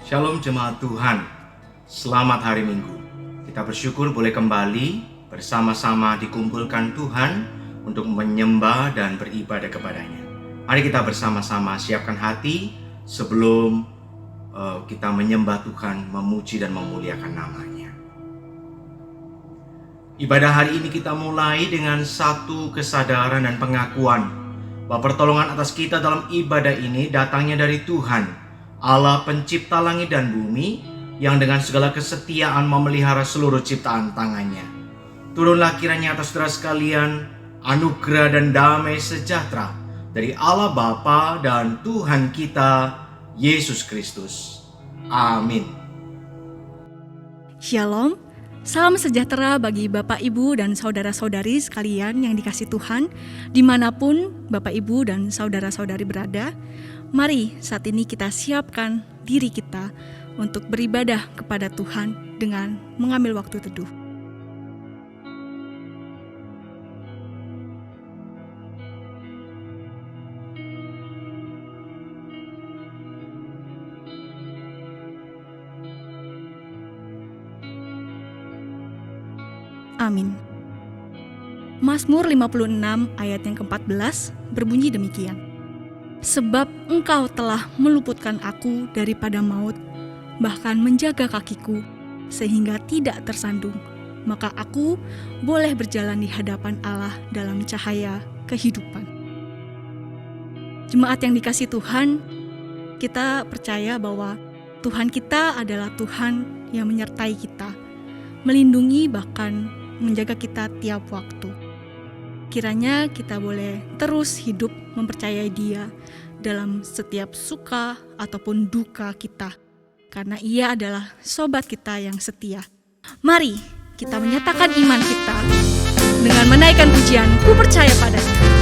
Shalom jemaat Tuhan, selamat hari Minggu. Kita bersyukur boleh kembali bersama-sama dikumpulkan Tuhan untuk menyembah dan beribadah kepadanya. Mari kita bersama-sama siapkan hati sebelum kita menyembah Tuhan, memuji dan memuliakan namanya. Ibadah hari ini kita mulai dengan satu kesadaran dan pengakuan bahwa pertolongan atas kita dalam ibadah ini datangnya dari Tuhan, Allah pencipta langit dan bumi, yang dengan segala kesetiaan memelihara seluruh ciptaan tangannya. Turunlah kiranya atas saudara sekalian anugerah dan damai sejahtera dari Allah Bapa dan Tuhan kita Yesus Kristus. Amin. Shalom, salam sejahtera bagi Bapak, Ibu, dan saudara-saudari sekalian yang dikasihi Tuhan, dimanapun Bapak, Ibu, dan saudara-saudari berada. Mari saat ini kita siapkan diri kita untuk beribadah kepada Tuhan dengan mengambil waktu teduh. Amin. Mazmur 56 ayat yang ke-14 berbunyi demikian. Sebab Engkau telah meluputkan aku daripada maut, bahkan menjaga kakiku sehingga tidak tersandung, maka aku boleh berjalan di hadapan Allah dalam cahaya kehidupan. Jemaat yang dikasihi Tuhan, kita percaya bahwa Tuhan kita adalah Tuhan yang menyertai kita, melindungi bahkan menjaga kita tiap waktu. Kiranya kita boleh terus hidup mempercayai Dia dalam setiap suka ataupun duka kita, karena Ia adalah sobat kita yang setia. Mari kita menyatakan iman kita dengan menaikkan pujian, ku percaya padanya.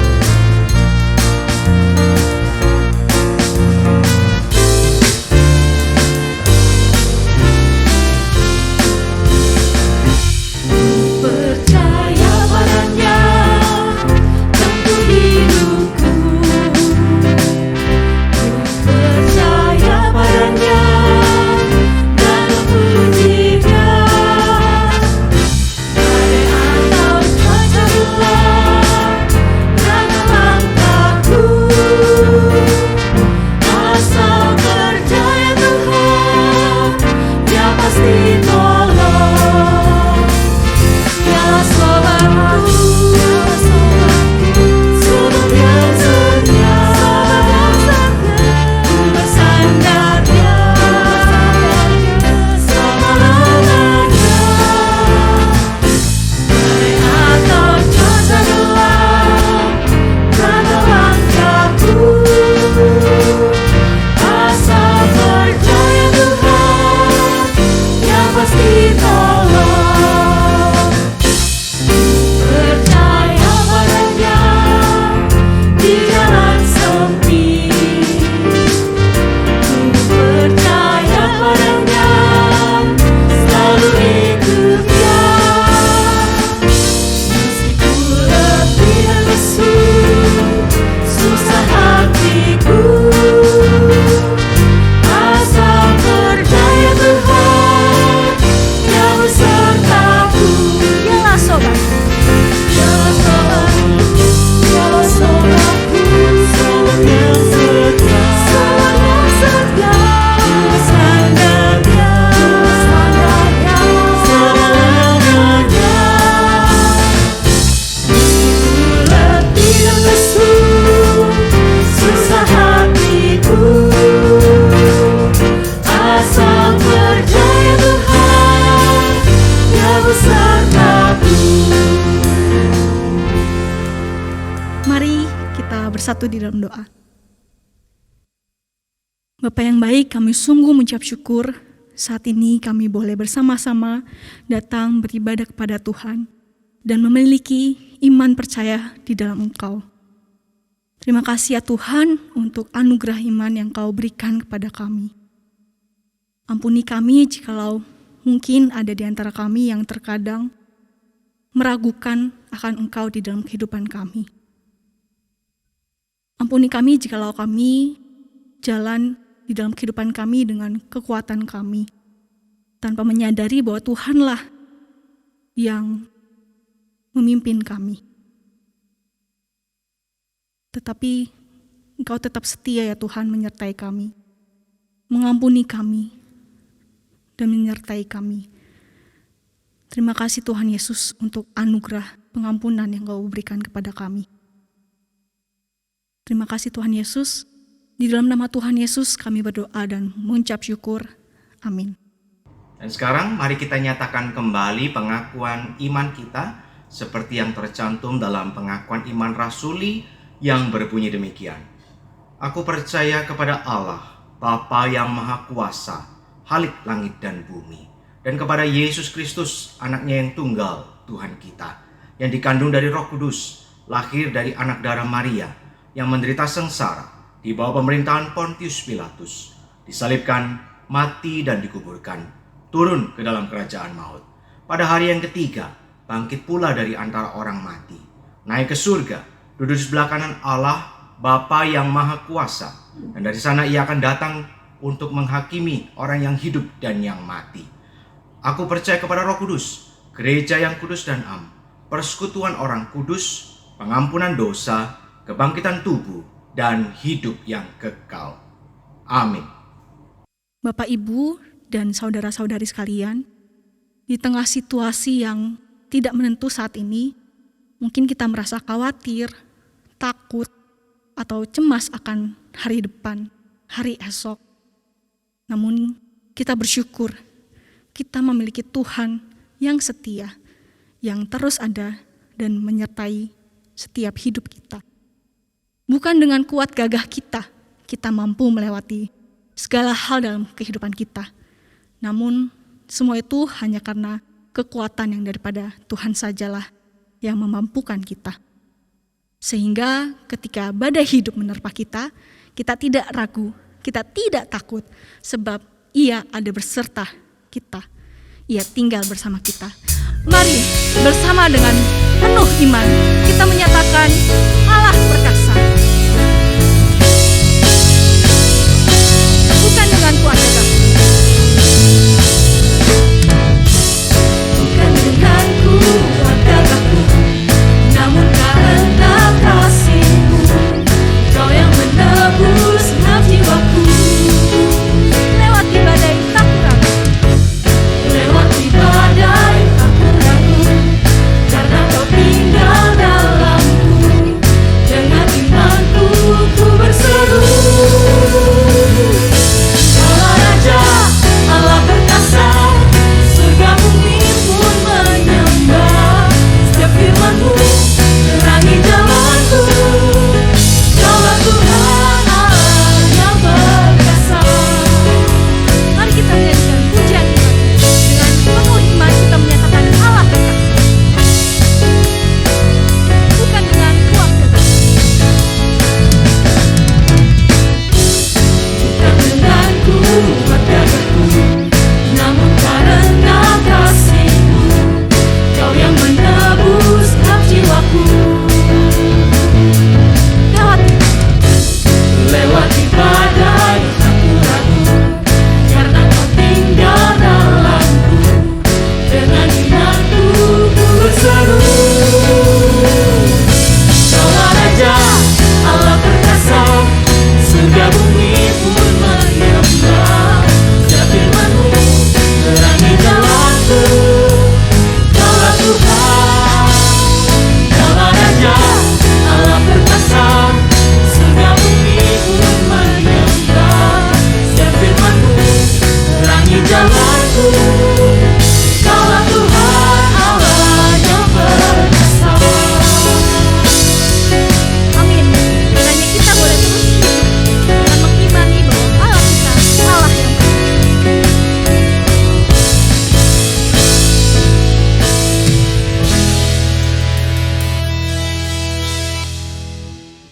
Bersatu di dalam doa. Bapa yang baik, kami sungguh mengucap syukur saat ini kami boleh bersama-sama datang beribadah kepada Tuhan dan memiliki iman percaya di dalam Engkau. Terima kasih ya Tuhan untuk anugerah iman yang Kau berikan kepada kami. Ampuni kami jikalau mungkin ada di antara kami yang terkadang meragukan akan Engkau di dalam kehidupan kami. Ampuni kami jikalau kami jalan di dalam kehidupan kami dengan kekuatan kami, tanpa menyadari bahwa Tuhanlah yang memimpin kami. Tetapi Engkau tetap setia ya Tuhan, menyertai kami, mengampuni kami, dan menyertai kami. Terima kasih Tuhan Yesus untuk anugerah pengampunan yang Engkau berikan kepada kami. Terima kasih Tuhan Yesus. Di dalam nama Tuhan Yesus kami berdoa dan mengucap syukur. Amin. Dan sekarang mari kita nyatakan kembali pengakuan iman kita seperti yang tercantum dalam pengakuan iman rasuli yang berbunyi demikian. Aku percaya kepada Allah, Bapa yang Maha Kuasa, Khalik langit dan bumi, dan kepada Yesus Kristus, anaknya yang tunggal, Tuhan kita, yang dikandung dari Roh Kudus, lahir dari anak darah Maria, yang menderita sengsara di bawah pemerintahan Pontius Pilatus, disalibkan, mati dan dikuburkan, turun ke dalam kerajaan maut. Pada hari yang ketiga, bangkit pula dari antara orang mati, naik ke surga, duduk di sebelah kanan Allah, Bapa yang Maha Kuasa, dan dari sana ia akan datang untuk menghakimi orang yang hidup dan yang mati. Aku percaya kepada Roh Kudus, gereja yang kudus dan am, persekutuan orang kudus, pengampunan dosa, kebangkitan tubuh, dan hidup yang kekal. Amin. Bapak, Ibu, dan saudara-saudari sekalian, di tengah situasi yang tidak menentu saat ini, mungkin kita merasa khawatir, takut, atau cemas akan hari depan, hari esok. Namun kita bersyukur, kita memiliki Tuhan yang setia, yang terus ada dan menyertai setiap hidup kita. Bukan dengan kuat gagah kita mampu melewati segala hal dalam kehidupan kita. Namun semua itu hanya karena kekuatan yang daripada Tuhan sajalah yang memampukan kita. Sehingga ketika badai hidup menerpa kita, kita tidak ragu, kita tidak takut, sebab Ia ada berserta kita. Ia tinggal bersama kita. Mari bersama dengan penuh iman kita menyatakan Allah perkasa. Bukan dengan kuat gagah, bukan dengan kuat gagahku, namun karena kasih-Mu, Kau yang menebus hak jiwaku. Lewati badai tak ragu, lewati badai aku ragu, karena Kau tinggal dalamku. Dengan imanku ku berseru, Kaulah Raja, Allah perkasa, surga bumi pun menyembah. Setiap firman-Mu terangi jalanku. Kaulah Tuhan Allah yang perkasa. Mari kita menyanyikan pujian iman. Dengan penuh iman kita menyatakan Allah perkasa. Bukan dengan kuat gagah, bukan dengan kuat gagahku, namun karena kasih-Mu, Kau yang menebus hak jiwaku. Lewati badai aku ragu, karena Kau tinggal dalamku. Dengan imanku ku berseru, Kaulah Raja, Allah perkasa, surga bumi pun menyembah. Setiap firman-Mu terangi jalanku. Kaulah Tuhan, Kaulah Raja, Allah perkasa, surga bumi pun menyembah. Setiap firman-Mu terangi jalanku. Kaulah Tuhan Allah yang perkasa. Amin. Kiranya kita boleh terus hidup dengan mengimani bahwa Allah kita Allah yang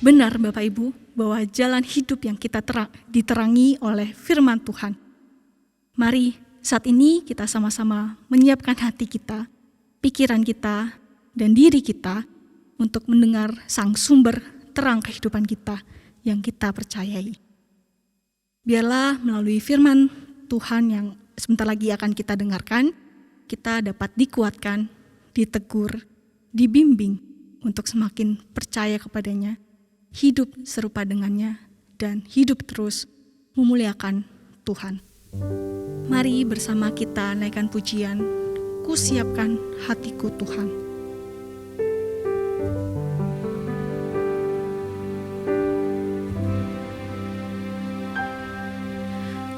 benar Bapak Ibu, bahwa jalan hidup yang kita diterangi oleh firman Tuhan. Mari saat ini kita sama-sama menyiapkan hati kita, pikiran kita, dan diri kita untuk mendengar sang sumber terang kehidupan kita yang kita percayai. Biarlah melalui firman Tuhan yang sebentar lagi akan kita dengarkan, kita dapat dikuatkan, ditegur, dibimbing untuk semakin percaya kepadanya, hidup serupa dengannya, dan hidup terus memuliakan Tuhan. Mari bersama kita naikkan pujian, Ku siapkan hatiku Tuhan.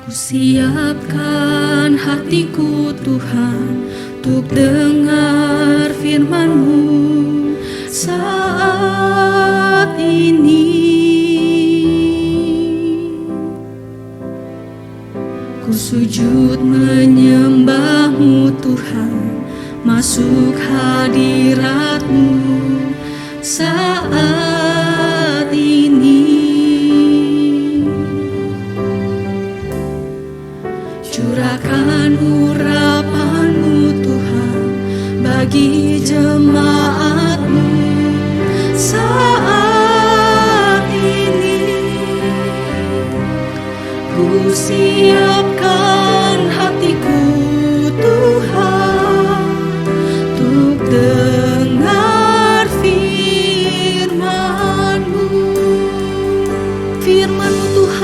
Ku siapkan hatiku Tuhan untuk dengar firman-Mu saat ini. Ku sujud menyembah-Mu Tuhan, masuk hadirat-Mu saat ini. Curahkan urapan-Mu Tuhan bagi jemaat-Mu saat ini. Ku siapkan hatiku Tuhan untuk dengar firman-Mu. Firman-Mu Tuhan,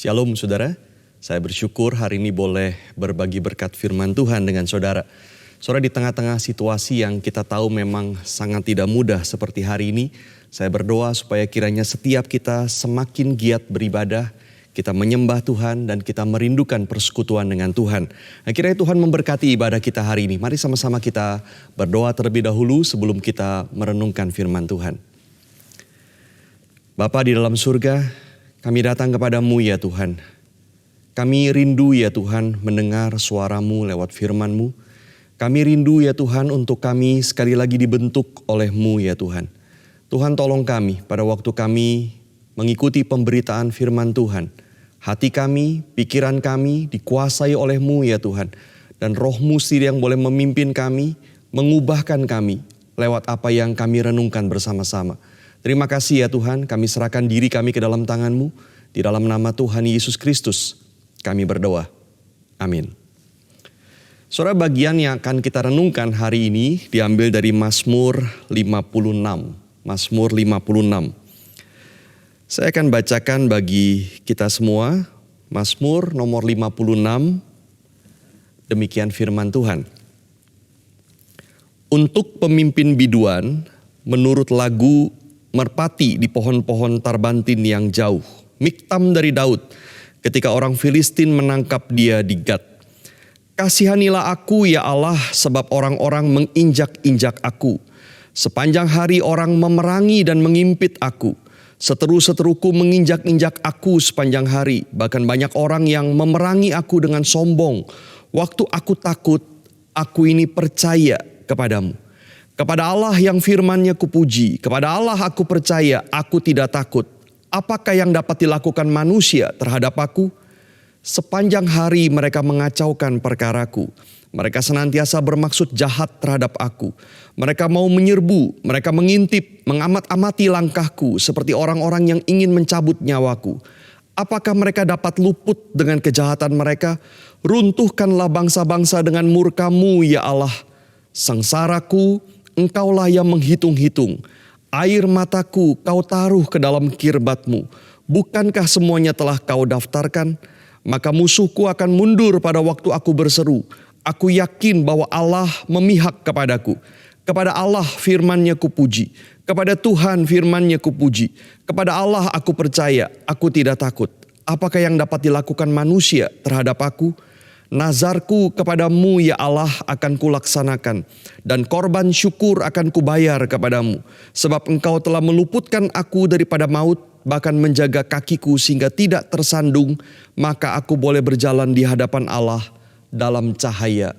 Shalom saudara, saya bersyukur hari ini boleh berbagi berkat firman Tuhan dengan saudara. Saudara, di tengah-tengah situasi yang kita tahu memang sangat tidak mudah seperti hari ini, saya berdoa supaya kiranya setiap kita semakin giat beribadah, kita menyembah Tuhan dan kita merindukan persekutuan dengan Tuhan. Kiranya Tuhan memberkati ibadah kita hari ini. Mari sama-sama kita berdoa terlebih dahulu sebelum kita merenungkan firman Tuhan. Bapa di dalam surga, kami datang kepadamu ya Tuhan. Kami rindu ya Tuhan mendengar suara-Mu lewat firman-Mu. Kami rindu ya Tuhan untuk kami sekali lagi dibentuk oleh-Mu ya Tuhan. Tuhan tolong kami pada waktu kami mengikuti pemberitaan firman Tuhan. Hati kami, pikiran kami dikuasai oleh-Mu ya Tuhan. Dan Roh-Mu sendiri yang boleh memimpin kami, mengubahkan kami lewat apa yang kami renungkan bersama-sama. Terima kasih ya Tuhan, kami serahkan diri kami ke dalam tangan-Mu. Di dalam nama Tuhan Yesus Kristus kami berdoa. Amin. Saudara, bagian yang akan kita renungkan hari ini diambil dari Mazmur 56. Mazmur 56. Saya akan bacakan bagi kita semua Mazmur nomor 56. Demikian firman Tuhan. Untuk pemimpin biduan, menurut lagu merpati di pohon-pohon tarbantin yang jauh. Miktam dari Daud ketika orang Filistin menangkap dia di Gat. Kasihanilah aku ya Allah, sebab orang-orang menginjak-injak aku. Sepanjang hari orang memerangi dan mengimpit aku. Seteru-seteruku menginjak-injak aku sepanjang hari. Bahkan banyak orang yang memerangi aku dengan sombong. Waktu aku takut, aku ini percaya kepadamu. Kepada Allah yang firman-Nya kupuji, kepada Allah aku percaya, aku tidak takut. Apakah yang dapat dilakukan manusia terhadap aku? Sepanjang hari mereka mengacaukan perkaraku. Mereka senantiasa bermaksud jahat terhadap aku. Mereka mau menyerbu, mereka mengintip, mengamat-amati langkahku seperti orang-orang yang ingin mencabut nyawaku. Apakah mereka dapat luput dengan kejahatan mereka? Runtuhkanlah bangsa-bangsa dengan murka-Mu ya Allah. Sengsaraku, Engkaulah yang menghitung-hitung. Air mataku Kau taruh ke dalam kirbat-Mu. Bukankah semuanya telah Kau daftarkan? Maka musuhku akan mundur pada waktu aku berseru. Aku yakin bahwa Allah memihak kepadaku. Kepada Allah firman-Nya kupuji. Kepada Tuhan firman-Nya kupuji. Kepada Allah aku percaya, aku tidak takut. Apakah yang dapat dilakukan manusia terhadap aku? Nazarku kepadamu ya Allah akan kulaksanakan, dan korban syukur akan kubayar kepadamu. Sebab Engkau telah meluputkan aku daripada maut, bahkan menjaga kakiku sehingga tidak tersandung, maka aku boleh berjalan di hadapan Allah dalam cahaya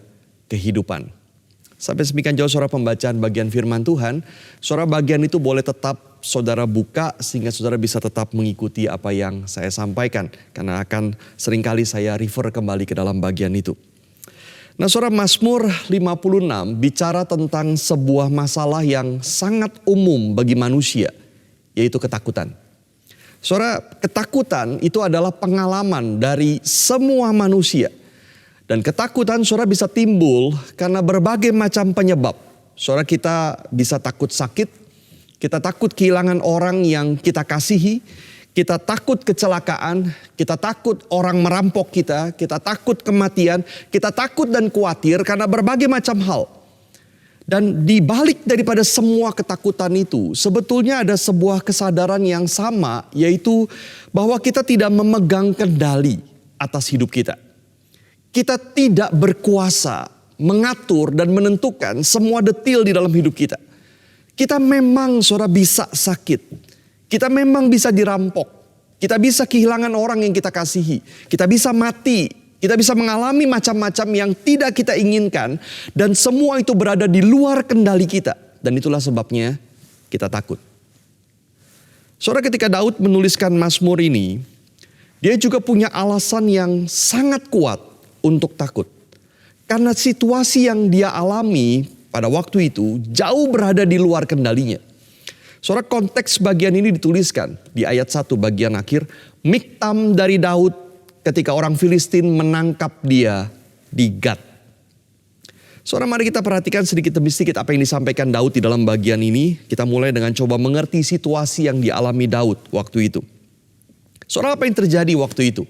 kehidupan. Sampai semikian jauh saudara pembacaan bagian firman Tuhan. Saudara, bagian itu boleh tetap saudara buka sehingga saudara bisa tetap mengikuti apa yang saya sampaikan. Karena akan seringkali saya refer kembali ke dalam bagian itu. Nah saudara, Mazmur 56 bicara tentang sebuah masalah yang sangat umum bagi manusia, yaitu ketakutan. Saudara, ketakutan itu adalah pengalaman dari semua manusia. Dan ketakutan saudara bisa timbul karena berbagai macam penyebab. Saudara, kita bisa takut sakit, kita takut kehilangan orang yang kita kasihi, kita takut kecelakaan, kita takut orang merampok kita takut kematian, kita takut dan khawatir karena berbagai macam hal. Dan di balik daripada semua ketakutan itu, sebetulnya ada sebuah kesadaran yang sama, yaitu bahwa kita tidak memegang kendali atas hidup kita. Kita tidak berkuasa mengatur dan menentukan semua detail di dalam hidup kita. Kita memang saudara bisa sakit. Kita memang bisa dirampok. Kita bisa kehilangan orang yang kita kasihi. Kita bisa mati. Kita bisa mengalami macam-macam yang tidak kita inginkan. Dan semua itu berada di luar kendali kita. Dan itulah sebabnya kita takut. Saudara, ketika Daud menuliskan Mazmur ini, dia juga punya alasan yang sangat kuat untuk takut. Karena situasi yang dia alami pada waktu itu jauh berada di luar kendalinya. Saudara, konteks bagian ini dituliskan di ayat 1 bagian akhir. Miktam dari Daud ketika orang Filistin menangkap dia di Gat. Saudara, mari kita perhatikan sedikit demi sedikit apa yang disampaikan Daud di dalam bagian ini. Kita mulai dengan coba mengerti situasi yang dialami Daud waktu itu. Saudara, apa yang terjadi waktu itu?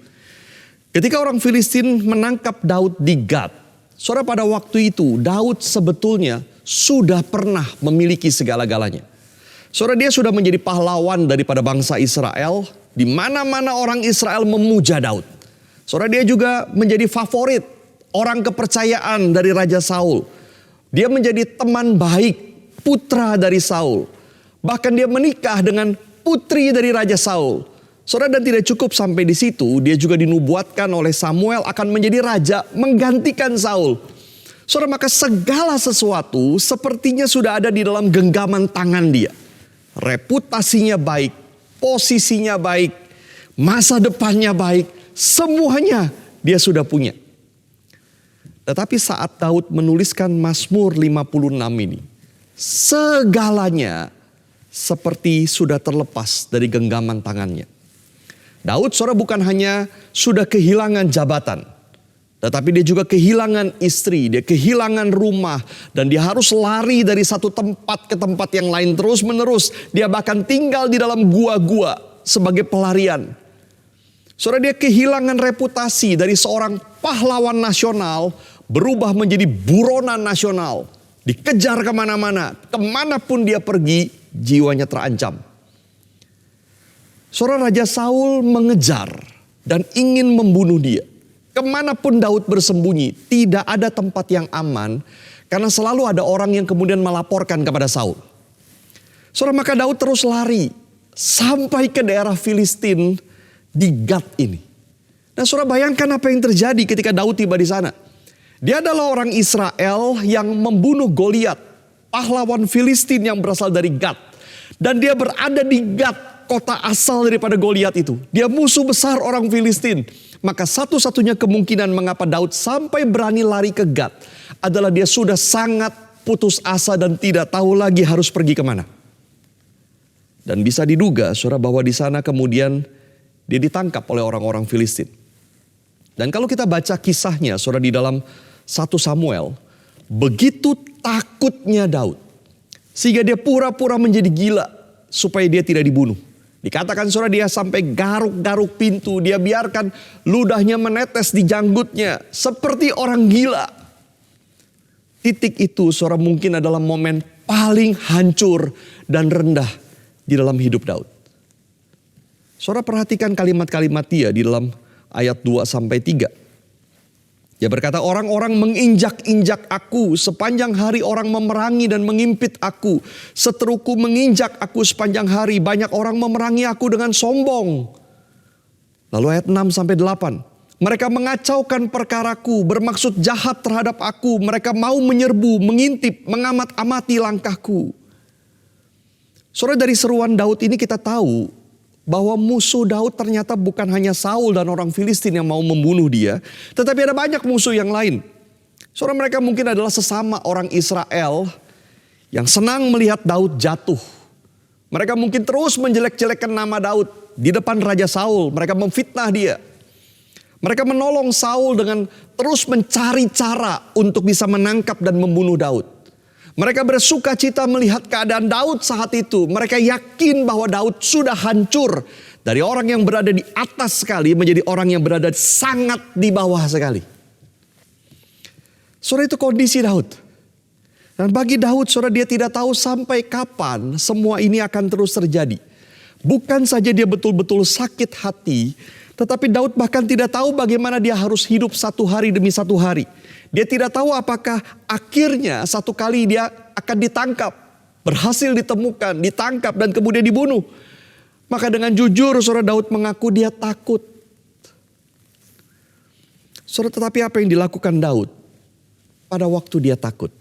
Ketika orang Filistin menangkap Daud di Gat, saudara, pada waktu itu Daud sebetulnya sudah pernah memiliki segala-galanya. Saudara, dia sudah menjadi pahlawan daripada bangsa Israel. Di mana-mana orang Israel memuja Daud. Saudara, dia juga menjadi favorit, orang kepercayaan dari Raja Saul. Dia menjadi teman baik, putra dari Saul. Bahkan dia menikah dengan putri dari Raja Saul. Saudara, dan tidak cukup sampai di situ, dia juga dinubuatkan oleh Samuel akan menjadi raja menggantikan Saul. Saudara, maka segala sesuatu sepertinya sudah ada di dalam genggaman tangan dia. Reputasinya baik, posisinya baik, masa depannya baik, semuanya dia sudah punya. Tetapi saat Daud menuliskan Mazmur 56 ini, segalanya seperti sudah terlepas dari genggaman tangannya. Daud, saudara, bukan hanya sudah kehilangan jabatan, tetapi dia juga kehilangan istri, dia kehilangan rumah, dan dia harus lari dari satu tempat ke tempat yang lain terus menerus. Dia bahkan tinggal di dalam gua-gua sebagai pelarian. Saudara, dia kehilangan reputasi dari seorang pahlawan nasional berubah menjadi buronan nasional. Dikejar kemana-mana, kemanapun dia pergi, jiwanya terancam. Saudara, Raja Saul mengejar dan ingin membunuh dia. Kemanapun Daud bersembunyi, tidak ada tempat yang aman, karena selalu ada orang yang kemudian melaporkan kepada Saul. Saudara, maka Daud terus lari sampai ke daerah Filistin di Gat ini. Nah, saudara, bayangkan apa yang terjadi ketika Daud tiba di sana. Dia adalah orang Israel yang membunuh Goliat, pahlawan Filistin yang berasal dari Gat. Dan dia berada di Gat, kota asal daripada Goliat itu. Dia musuh besar orang Filistin. Maka satu-satunya kemungkinan mengapa Daud sampai berani lari ke Gat adalah dia sudah sangat putus asa dan tidak tahu lagi harus pergi kemana. Dan bisa diduga, saudara, bahwa di sana kemudian dia ditangkap oleh orang-orang Filistin. Dan kalau kita baca kisahnya, saudara, di dalam 1 Samuel, begitu takutnya Daud, sehingga dia pura-pura menjadi gila supaya dia tidak dibunuh. Dikatakan, saudara, dia sampai garuk-garuk pintu, dia biarkan ludahnya menetes di janggutnya seperti orang gila. Titik itu, saudara, mungkin adalah momen paling hancur dan rendah di dalam hidup Daud. Saudara, perhatikan kalimat-kalimat dia di dalam ayat 2-3. Dia berkata, orang-orang menginjak-injak aku, sepanjang hari orang memerangi dan mengimpit aku. Seteruku menginjak aku sepanjang hari, banyak orang memerangi aku dengan sombong. Lalu ayat 6-8. Mereka mengacaukan perkaraku, bermaksud jahat terhadap aku. Mereka mau menyerbu, mengintip, mengamat-amati langkahku. Saudara, dari seruan Daud ini kita tahu bahwa musuh Daud ternyata bukan hanya Saul dan orang Filistin yang mau membunuh dia, tetapi ada banyak musuh yang lain. Saudara, mereka mungkin adalah sesama orang Israel yang senang melihat Daud jatuh. Mereka mungkin terus menjelek-jelekkan nama Daud di depan Raja Saul. Mereka memfitnah dia. Mereka menolong Saul dengan terus mencari cara untuk bisa menangkap dan membunuh Daud. Mereka bersuka cita melihat keadaan Daud saat itu. Mereka yakin bahwa Daud sudah hancur. Dari orang yang berada di atas sekali menjadi orang yang berada sangat di bawah sekali. Saudara, itu kondisi Daud. Dan bagi Daud, saudara, dia tidak tahu sampai kapan semua ini akan terus terjadi. Bukan saja dia betul-betul sakit hati, tetapi Daud bahkan tidak tahu bagaimana dia harus hidup satu hari demi satu hari. Dia tidak tahu apakah akhirnya satu kali dia akan ditangkap, berhasil ditemukan, ditangkap dan kemudian dibunuh. Maka dengan jujur, saudara, Daud mengaku dia takut. Saudara, tetapi apa yang dilakukan Daud pada waktu dia takut?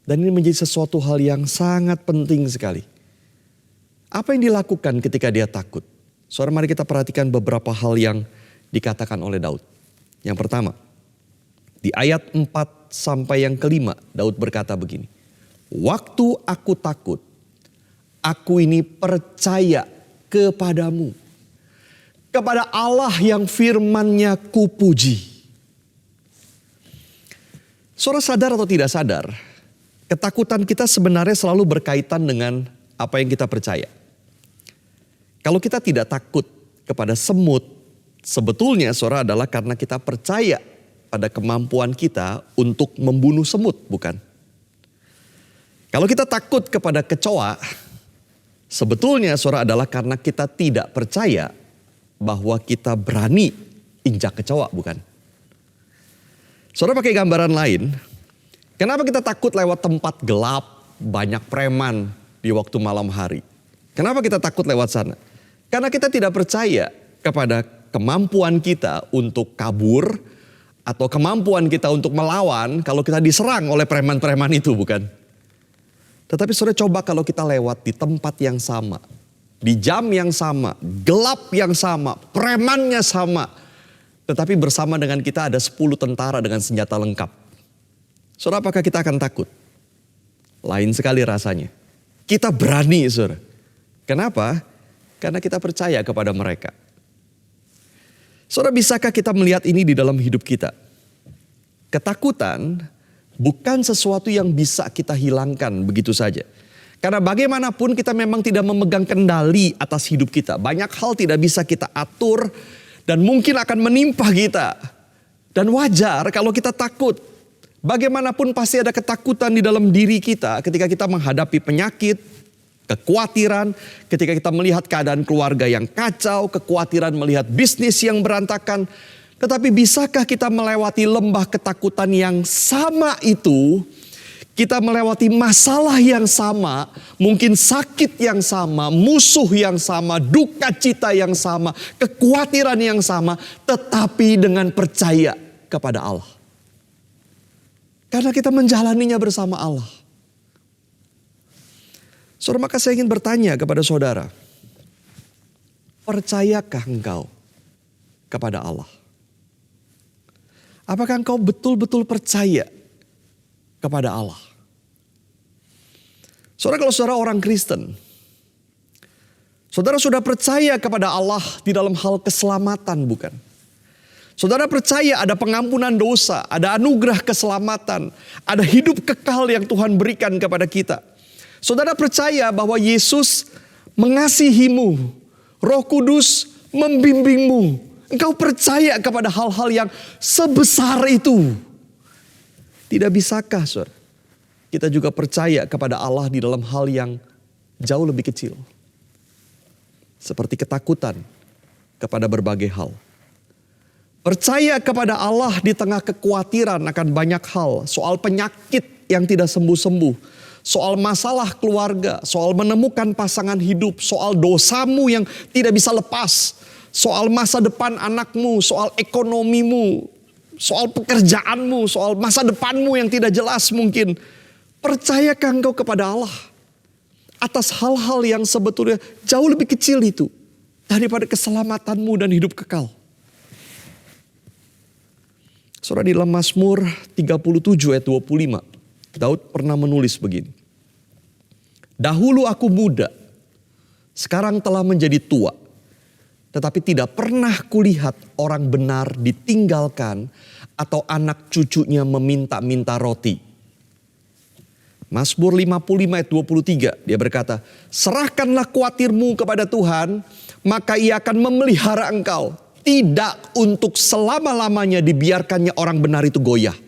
Dan ini menjadi sesuatu hal yang sangat penting sekali. Apa yang dilakukan ketika dia takut? Saudara, mari kita perhatikan beberapa hal yang dikatakan oleh Daud. Yang pertama, di ayat 4 sampai yang kelima, Daud berkata begini. Waktu aku takut, aku ini percaya kepadamu. Kepada Allah yang firman-Nya kupuji. Saudara, sadar atau tidak sadar, ketakutan kita sebenarnya selalu berkaitan dengan apa yang kita percaya. Kalau kita tidak takut kepada semut, sebetulnya, saudara, adalah karena kita percaya pada kemampuan kita untuk membunuh semut, bukan? Kalau kita takut kepada kecoa, sebetulnya, saudara, adalah karena kita tidak percaya bahwa kita berani injak kecoa, bukan? Saudara, pakai gambaran lain, kenapa kita takut lewat tempat gelap, banyak preman di waktu malam hari? Kenapa kita takut lewat sana? Karena kita tidak percaya kepada kemampuan kita untuk kabur, atau kemampuan kita untuk melawan kalau kita diserang oleh preman-preman itu, bukan? Tetapi saudara, coba kalau kita lewat di tempat yang sama, di jam yang sama, gelap yang sama, premannya sama, tetapi bersama dengan kita ada 10 tentara dengan senjata lengkap. Saudara, apakah kita akan takut? Lain sekali rasanya. Kita berani, saudara. Kenapa? Karena kita percaya kepada mereka. Saudara, bisakah kita melihat ini di dalam hidup kita? Ketakutan bukan sesuatu yang bisa kita hilangkan begitu saja. Karena bagaimanapun kita memang tidak memegang kendali atas hidup kita. Banyak hal tidak bisa kita atur dan mungkin akan menimpa kita. Dan wajar kalau kita takut. Bagaimanapun pasti ada ketakutan di dalam diri kita ketika kita menghadapi penyakit, kekhawatiran, ketika kita melihat keadaan keluarga yang kacau, kekhawatiran melihat bisnis yang berantakan. Tetapi bisakah kita melewati lembah ketakutan yang sama itu? Kita melewati masalah yang sama, mungkin sakit yang sama, musuh yang sama, duka cita yang sama, kekhawatiran yang sama, tetapi dengan percaya kepada Allah. Karena kita menjalaninya bersama Allah. Saudara, maka saya ingin bertanya kepada saudara. Percayakah engkau kepada Allah? Apakah engkau betul-betul percaya kepada Allah? Saudara, kalau saudara orang Kristen, saudara sudah percaya kepada Allah di dalam hal keselamatan, bukan? Saudara percaya ada pengampunan dosa, ada anugerah keselamatan, ada hidup kekal yang Tuhan berikan kepada kita. Saudara percaya bahwa Yesus mengasihimu, Roh Kudus membimbingmu. Engkau percaya kepada hal-hal yang sebesar itu. Tidak bisakah, saudara, kita juga percaya kepada Allah di dalam hal yang jauh lebih kecil. Seperti ketakutan kepada berbagai hal. Percaya kepada Allah di tengah kekhawatiran akan banyak hal. Soal penyakit yang tidak sembuh-sembuh. Soal masalah keluarga. Soal menemukan pasangan hidup. Soal dosamu yang tidak bisa lepas. Soal masa depan anakmu. Soal ekonomimu. Soal pekerjaanmu. Soal masa depanmu yang tidak jelas mungkin. Percayakah engkau kepada Allah? Atas hal-hal yang sebetulnya jauh lebih kecil itu. Daripada keselamatanmu dan hidup kekal. Saudara, di dalam Mazmur 37 ayat 25, Daud pernah menulis begini. Dahulu aku muda, sekarang telah menjadi tua. Tetapi tidak pernah kulihat orang benar ditinggalkan atau anak cucunya meminta-minta roti. Mazmur 55 ayat 23, dia berkata, serahkanlah khawatirmu kepada Tuhan, maka ia akan memelihara engkau. Tidak untuk selama-lamanya dibiarkannya orang benar itu goyah.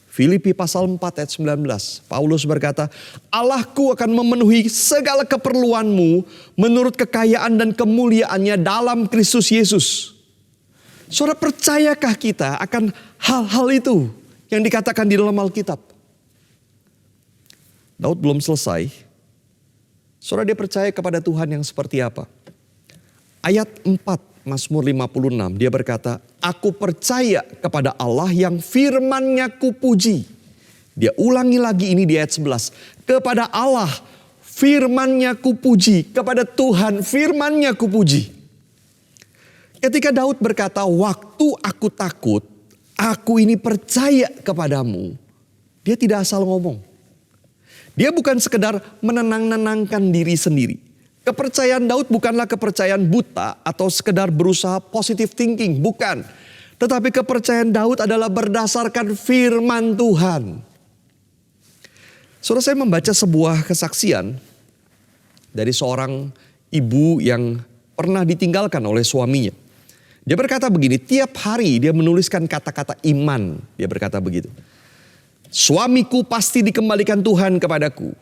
Filipi pasal 4 ayat 19. Paulus berkata, Allahku akan memenuhi segala keperluanmu menurut kekayaan dan kemuliaannya dalam Kristus Yesus. Saudara, percayakah kita akan hal-hal itu yang dikatakan di dalam Alkitab? Daud belum selesai. Saudara, dia percaya kepada Tuhan yang seperti apa? Ayat 4. Mazmur 56, dia berkata, aku percaya kepada Allah yang firman-Nya kupuji. Dia ulangi lagi ini di ayat 11. Kepada Allah firman-Nya kupuji. Kepada Tuhan firman-Nya kupuji. Ketika Daud berkata, waktu aku takut, aku ini percaya kepadamu. Dia tidak asal ngomong. Dia bukan sekedar menenang-nenangkan diri sendiri. Kepercayaan Daud bukanlah kepercayaan buta atau sekedar berusaha positive thinking, bukan. Tetapi kepercayaan Daud adalah berdasarkan firman Tuhan. Saudara, saya membaca sebuah kesaksian dari seorang ibu yang pernah ditinggalkan oleh suaminya. Dia berkata begini, tiap hari dia menuliskan kata-kata iman. Dia berkata begitu. Suamiku pasti dikembalikan Tuhan kepadaku.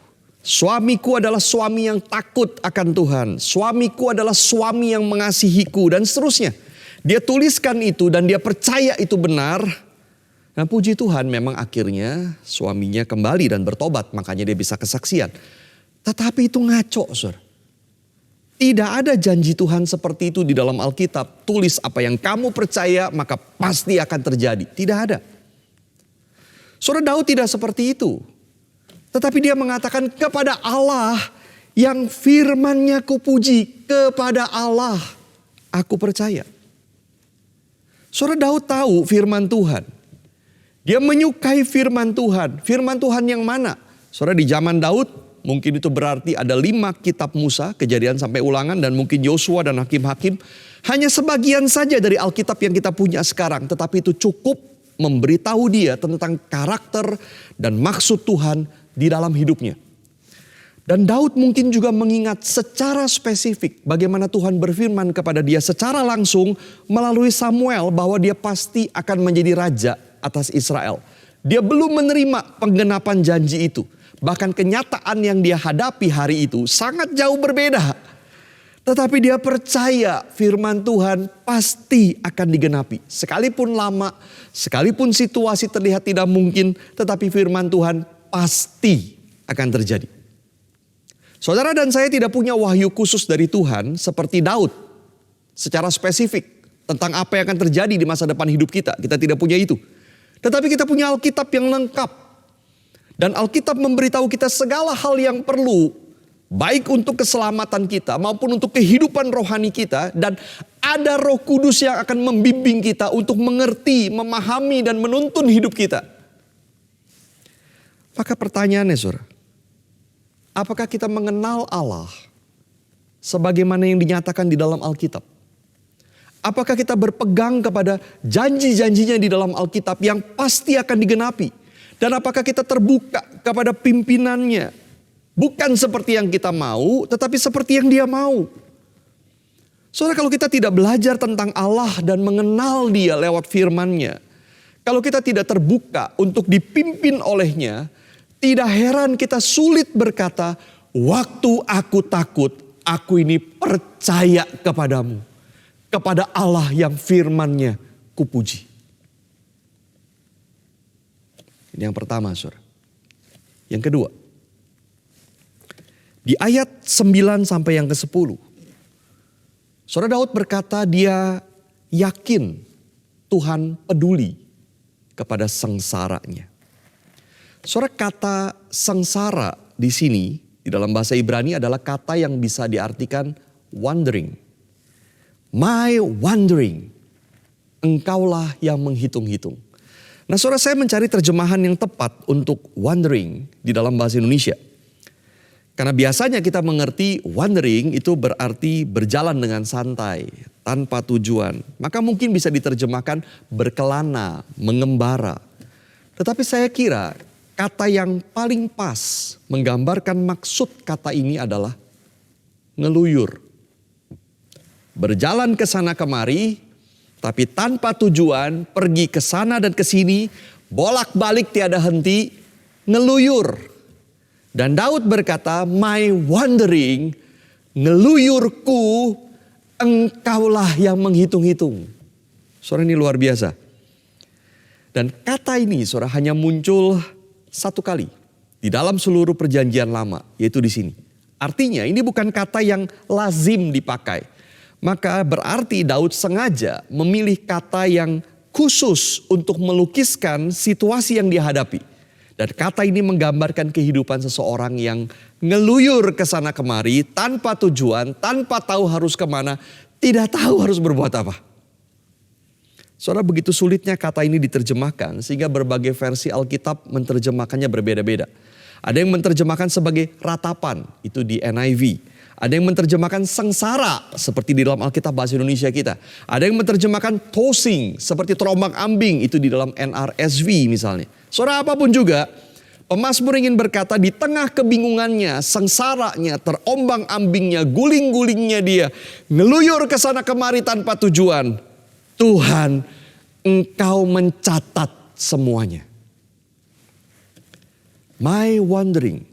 Suamiku adalah suami yang takut akan Tuhan. Suamiku adalah suami yang mengasihiku dan seterusnya. Dia tuliskan itu dan dia percaya itu benar. Nah, puji Tuhan memang akhirnya suaminya kembali dan bertobat. Makanya dia bisa kesaksian. Tetapi itu ngaco, saudara. Tidak ada janji Tuhan seperti itu di dalam Alkitab. Tulis apa yang kamu percaya maka pasti akan terjadi. Tidak ada. Saudara, Daud tidak seperti itu. Tetapi dia mengatakan kepada Allah yang firman-Nya kupuji. Kepada Allah aku percaya. Saudara, Daud tahu firman Tuhan. Dia menyukai firman Tuhan. Firman Tuhan yang mana? Saudara, di zaman Daud mungkin itu berarti ada 5 kitab Musa, Kejadian sampai Ulangan, dan mungkin Yosua dan Hakim-Hakim. Hanya sebagian saja dari Alkitab yang kita punya sekarang, tetapi itu cukup memberitahu dia tentang karakter dan maksud Tuhan di dalam hidupnya. Dan Daud mungkin juga mengingat secara spesifik bagaimana Tuhan berfirman kepada dia secara langsung melalui Samuel bahwa dia pasti akan menjadi raja atas Israel. Dia belum menerima penggenapan janji itu. Bahkan kenyataan yang dia hadapi hari itu sangat jauh berbeda. Tetapi dia percaya firman Tuhan pasti akan digenapi. Sekalipun lama, sekalipun situasi terlihat tidak mungkin, tetapi firman Tuhan pasti akan terjadi. Saudara dan saya tidak punya wahyu khusus dari Tuhan seperti Daud secara spesifik tentang apa yang akan terjadi di masa depan hidup kita. Kita tidak punya itu. Tetapi kita punya Alkitab yang lengkap. Dan Alkitab memberitahu kita segala hal yang perlu, baik untuk keselamatan kita maupun untuk kehidupan rohani kita. Dan ada Roh Kudus yang akan membimbing kita untuk mengerti, memahami dan menuntun hidup kita. Maka pertanyaannya saudara, apakah kita mengenal Allah sebagaimana yang dinyatakan di dalam Alkitab? Apakah kita berpegang kepada janji-janjinya di dalam Alkitab yang pasti akan digenapi? Dan apakah kita terbuka kepada pimpinannya? Bukan seperti yang kita mau, tetapi seperti yang Dia mau. Saudara, kalau kita tidak belajar tentang Allah dan mengenal Dia lewat firman-Nya, kalau kita tidak terbuka untuk dipimpin olehnya, tidak heran kita sulit berkata, waktu aku takut, aku ini percaya kepadamu. Kepada Allah yang firman-Nya kupuji. Ini yang pertama, saudara. Yang kedua, di ayat 9 sampai yang ke-10. Saudara, Daud berkata dia yakin Tuhan peduli kepada sengsaranya. Saudara, kata sengsara di sini di dalam bahasa Ibrani adalah kata yang bisa diartikan wandering. My wandering, engkaulah yang menghitung-hitung. Nah saudara, saya mencari terjemahan yang tepat untuk wandering di dalam bahasa Indonesia. Karena biasanya kita mengerti wandering itu berarti berjalan dengan santai, tanpa tujuan. Maka mungkin bisa diterjemahkan berkelana, mengembara. Tetapi saya kira kata yang paling pas menggambarkan maksud kata ini adalah ngeluyur. Berjalan ke sana kemari, tapi tanpa tujuan, pergi ke sana dan ke sini, bolak-balik tiada henti, ngeluyur. Dan Daud berkata, my wandering, ngeluyurku, engkaulah yang menghitung-hitung. Saudara, ini luar biasa. Dan kata ini saudara hanya muncul satu kali di dalam seluruh perjanjian lama, yaitu di sini. Artinya ini bukan kata yang lazim dipakai. Maka berarti Daud sengaja memilih kata yang khusus untuk melukiskan situasi yang dihadapi. Dan kata ini menggambarkan kehidupan seseorang yang ngeluyur ke sana kemari tanpa tujuan, tanpa tahu harus kemana, tidak tahu harus berbuat apa. Saudara, begitu sulitnya kata ini diterjemahkan sehingga berbagai versi Alkitab menerjemahkannya berbeda-beda. Ada yang menerjemahkan sebagai ratapan, itu di NIV. Ada yang menerjemahkan sengsara seperti di dalam Alkitab bahasa Indonesia kita. Ada yang menerjemahkan tossing seperti terombang ambing, itu di dalam NRSV misalnya. Saudara, apapun juga, pemazmur ingin berkata di tengah kebingungannya, sengsaranya, terombang ambingnya, guling-gulingnya dia, ngeluyur ke sana kemari tanpa tujuan. Tuhan, Engkau mencatat semuanya. My wandering.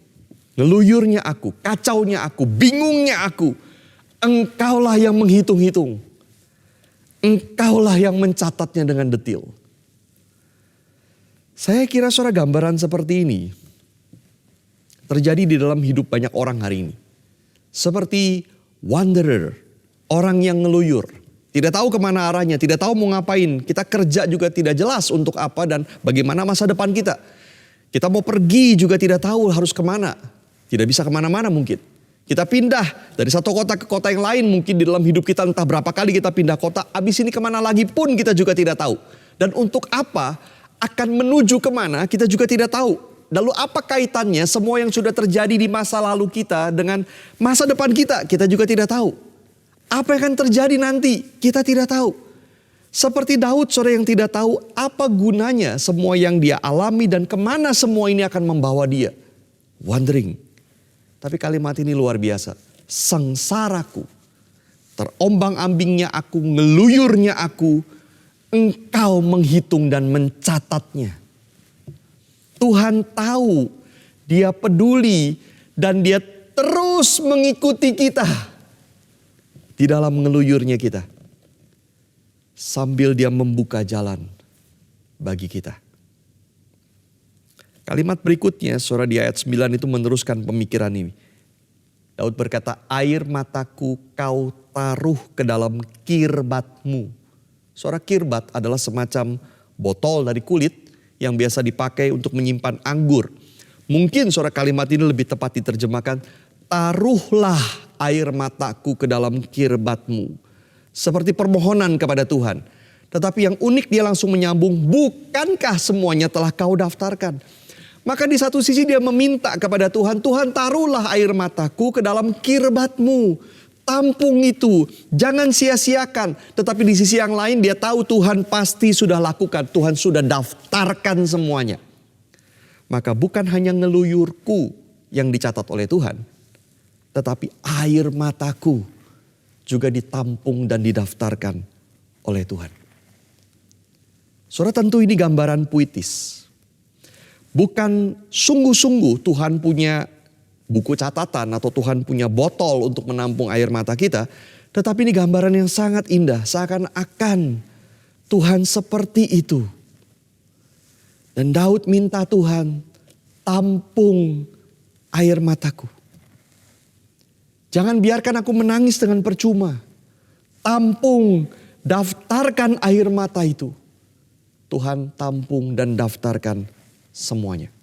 Ngeluyurnya aku, kacaunya aku, bingungnya aku. Engkaulah yang menghitung-hitung. Engkaulah yang mencatatnya dengan detil. Saya kira saudara, gambaran seperti ini terjadi di dalam hidup banyak orang hari ini. Seperti wanderer, orang yang ngeluyur. Tidak tahu kemana arahnya, tidak tahu mau ngapain. Kita kerja juga tidak jelas untuk apa dan bagaimana masa depan kita. Kita mau pergi juga tidak tahu harus kemana. Tidak bisa kemana-mana mungkin. Kita pindah dari satu kota ke kota yang lain mungkin di dalam hidup kita, entah berapa kali kita pindah kota. Abis ini kemana lagi pun kita juga tidak tahu. Dan untuk apa, akan menuju kemana kita juga tidak tahu. Lalu apa kaitannya semua yang sudah terjadi di masa lalu kita dengan masa depan kita? Kita juga tidak tahu. Apa yang akan terjadi nanti? Kita tidak tahu. Seperti Daud, saudara, yang tidak tahu apa gunanya semua yang dia alami dan kemana semua ini akan membawa dia. Wondering. Tapi kalimat ini luar biasa. Sengsaraku, terombang-ambingnya aku, ngeluyurnya aku, Engkau menghitung dan mencatatnya. Tuhan tahu, Dia peduli, dan Dia terus mengikuti kita di dalam ngeluyurnya kita. Sambil Dia membuka jalan bagi kita. Kalimat berikutnya, saudara, di ayat 9 itu meneruskan pemikiran ini. Daud berkata, air mataku kau taruh ke dalam kirbatmu. Saudara, kirbat adalah semacam botol dari kulit yang biasa dipakai untuk menyimpan anggur. Mungkin saudara, kalimat ini lebih tepat diterjemahkan, taruhlah air mataku ke dalam kirbatmu. Seperti permohonan kepada Tuhan. Tetapi yang unik dia langsung menyambung, bukankah semuanya telah kau daftarkan? Maka di satu sisi dia meminta kepada Tuhan, Tuhan taruhlah air mataku ke dalam kirbatmu. Tampung itu, jangan sia-siakan. Tetapi di sisi yang lain dia tahu Tuhan pasti sudah lakukan. Tuhan sudah daftarkan semuanya. Maka bukan hanya ngeluyurku yang dicatat oleh Tuhan. Tetapi air mataku juga ditampung dan didaftarkan oleh Tuhan. Saudara, tentu ini gambaran puitis. Bukan sungguh-sungguh Tuhan punya buku catatan atau Tuhan punya botol untuk menampung air mata kita. Tetapi ini gambaran yang sangat indah. Seakan-akan Tuhan seperti itu. Dan Daud minta Tuhan, tampung air mataku. Jangan biarkan aku menangis dengan percuma. Tampung, daftarkan air mata itu. Tuhan tampung dan daftarkan semuanya.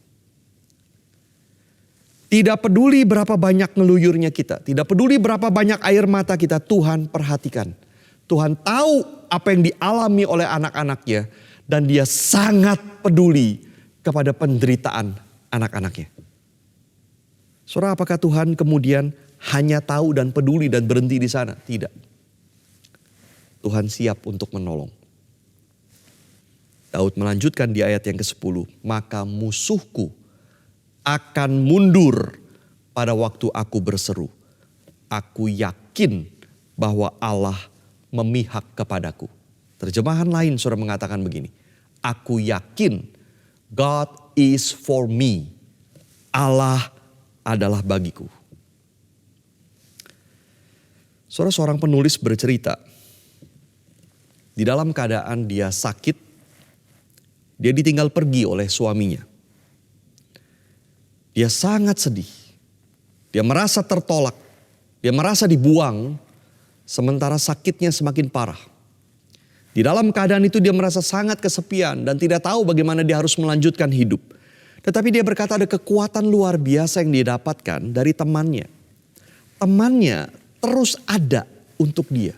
Tidak peduli berapa banyak ngeluyurnya kita. Tidak peduli berapa banyak air mata kita. Tuhan perhatikan. Tuhan tahu apa yang dialami oleh anak-anaknya. Dan Dia sangat peduli kepada penderitaan anak-anaknya. Saudara, apakah Tuhan kemudian hanya tahu dan peduli dan berhenti di sana? Tidak. Tuhan siap untuk menolong. Daud melanjutkan di ayat yang ke-10. Maka musuhku akan mundur pada waktu aku berseru. Aku yakin bahwa Allah memihak kepadaku. Terjemahan lain saudara mengatakan begini. Aku yakin God is for me. Allah adalah bagiku. Saudara, seorang penulis bercerita. Di dalam keadaan dia sakit. Dia ditinggal pergi oleh suaminya. Dia sangat sedih. Dia merasa tertolak. Dia merasa dibuang. Sementara sakitnya semakin parah. Di dalam keadaan itu dia merasa sangat kesepian. Dan tidak tahu bagaimana dia harus melanjutkan hidup. Tetapi dia berkata ada kekuatan luar biasa yang dia dapatkan dari temannya. Temannya terus ada untuk dia.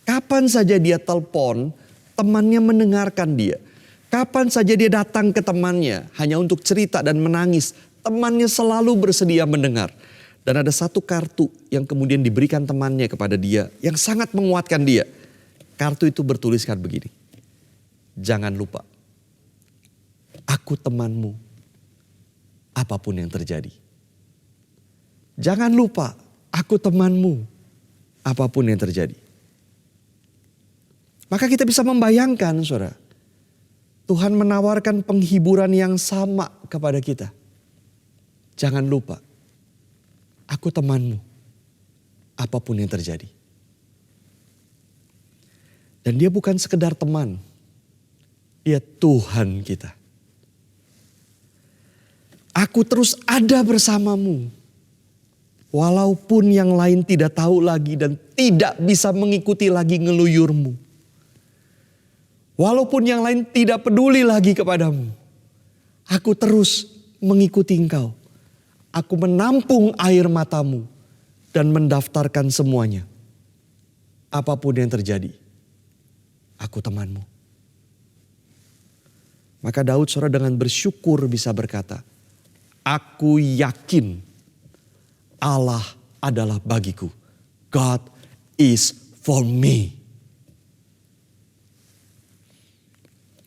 Kapan saja dia telepon, temannya mendengarkan dia. Kapan saja dia datang ke temannya hanya untuk cerita dan menangis. Temannya selalu bersedia mendengar. Dan ada satu kartu yang kemudian diberikan temannya kepada dia. Yang sangat menguatkan dia. Kartu itu bertuliskan begini. Jangan lupa. Aku temanmu. Apapun yang terjadi. Jangan lupa. Aku temanmu. Apapun yang terjadi. Maka kita bisa membayangkan saudara. Tuhan menawarkan penghiburan yang sama kepada kita. Jangan lupa, aku temanmu, apapun yang terjadi. Dan dia bukan sekedar teman, dia Tuhan kita. Aku terus ada bersamamu, walaupun yang lain tidak tahu lagi dan tidak bisa mengikuti lagi ngeluyurmu. Walaupun yang lain tidak peduli lagi kepadamu, aku terus mengikuti engkau. Aku menampung air matamu dan mendaftarkan semuanya. Apapun yang terjadi, aku temanmu. Maka Daud saudara dengan bersyukur bisa berkata, Aku yakin Allah adalah bagiku. God is for me.